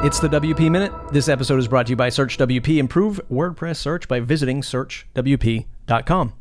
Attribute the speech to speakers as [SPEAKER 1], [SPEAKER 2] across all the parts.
[SPEAKER 1] It's the WP Minute. This episode is brought to you by Search WP. Improve WordPress search by visiting searchwp.com.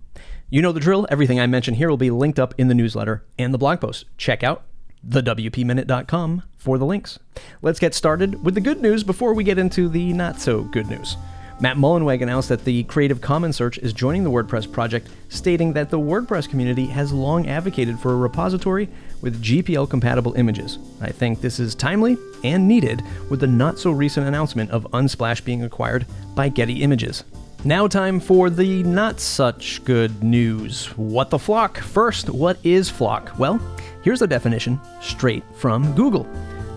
[SPEAKER 1] You know the drill. Everything I mention here will be linked up in the newsletter and the blog post. Check out thewpminute.com for the links. Let's get started with the good news before we get into the not so good news. Matt Mullenweg announced that the Creative Commons Search is joining the WordPress project, stating that the WordPress community has long advocated for a repository with GPL-compatible images. I think this is timely and needed with the not-so-recent announcement of Unsplash being acquired by Getty Images. Now time for the not-such-good news. What the FLoC? First, what is FLoC? Well, here's the definition straight from Google.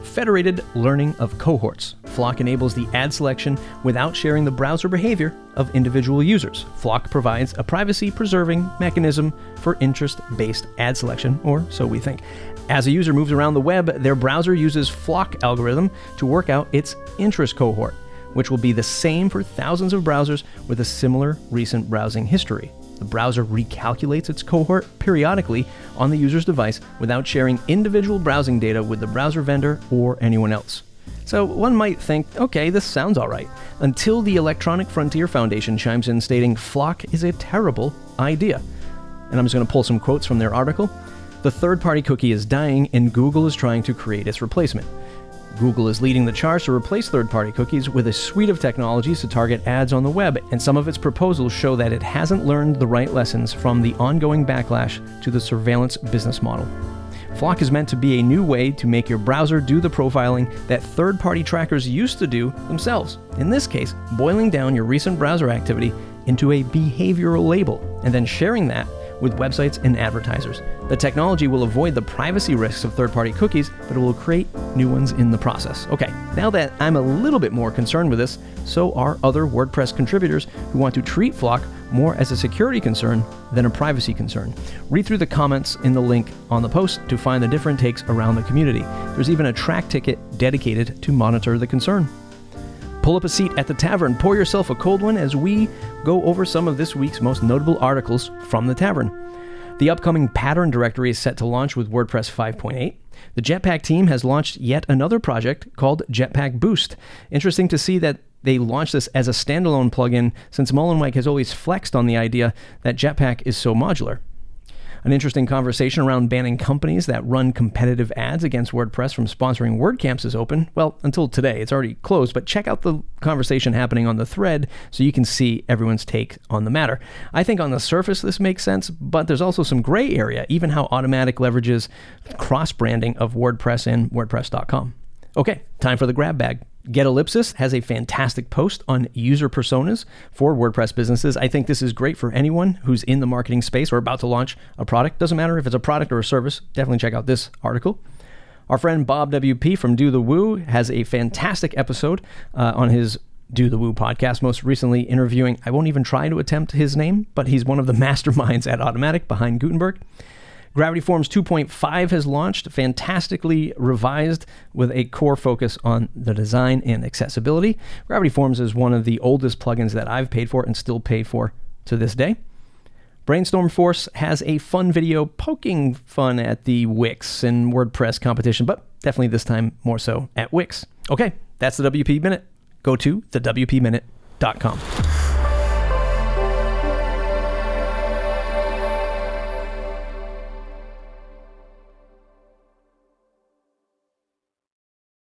[SPEAKER 1] Federated Learning of Cohorts. FLoC enables the ad selection without sharing the browser behavior of individual users. FLoC provides a privacy-preserving mechanism for interest-based ad selection, or so we think. As a user moves around the web, their browser uses FLoC algorithm to work out its interest cohort, which will be the same for thousands of browsers with a similar recent browsing history. The browser recalculates its cohort periodically on the user's device without sharing individual browsing data with the browser vendor or anyone else. So one might think, okay, this sounds all right, until the Electronic Frontier Foundation chimes in stating FLoC is a terrible idea. And I'm just going to pull some quotes from their article. The third-party cookie is dying and Google is trying to create its replacement. Google is leading the charge to replace third-party cookies with a suite of technologies to target ads on the web, and some of its proposals show that it hasn't learned the right lessons from the ongoing backlash to the surveillance business model. FLoC is meant to be a new way to make your browser do the profiling that third-party trackers used to do themselves. In this case, boiling down your recent browser activity into a behavioral label, and then sharing that with websites and advertisers. The technology will avoid the privacy risks of third-party cookies, but it will create new ones in the process. Okay, now that I'm a little bit more concerned with this, so are other WordPress contributors who want to treat FLoC more as a security concern than a privacy concern. Read through the comments in the link on the post to find the different takes around the community. There's even a track ticket dedicated to monitor the concern. Pull up a seat at the tavern, pour yourself a cold one as we go over some of this week's most notable articles from the tavern. The upcoming pattern directory is set to launch with WordPress 5.8. The Jetpack team has launched yet another project called Jetpack Boost. Interesting to see that they launched this as a standalone plugin, since Mullenweg has always flexed on the idea that Jetpack is so modular. An interesting conversation around banning companies that run competitive ads against WordPress from sponsoring WordCamps is open. Well, until today. It's already closed, but check out the conversation happening on the thread so you can see everyone's take on the matter. I think on the surface this makes sense, but there's also some gray area, even how Automatic leverages cross-branding of WordPress and WordPress.com. Okay, time for the grab bag. GetEllipsis has a fantastic post on user personas for WordPress businesses. I think this is great for anyone who's in the marketing space or about to launch a product. Doesn't matter if it's a product or a service. Definitely check out this article. Our friend Bob WP from Do the Woo has a fantastic episode on his Do the Woo podcast, most recently interviewing, I won't even try to attempt his name, but he's one of the masterminds at Automatic behind Gutenberg. Gravity Forms 2.5 has launched, fantastically revised with a core focus on the design and accessibility. Gravity Forms is one of the oldest plugins that I've paid for and still pay for to this day. Brainstorm Force has a fun video poking fun at the Wix and WordPress competition, but definitely this time more so at Wix. Okay, that's the WP Minute. Go to thewpminute.com.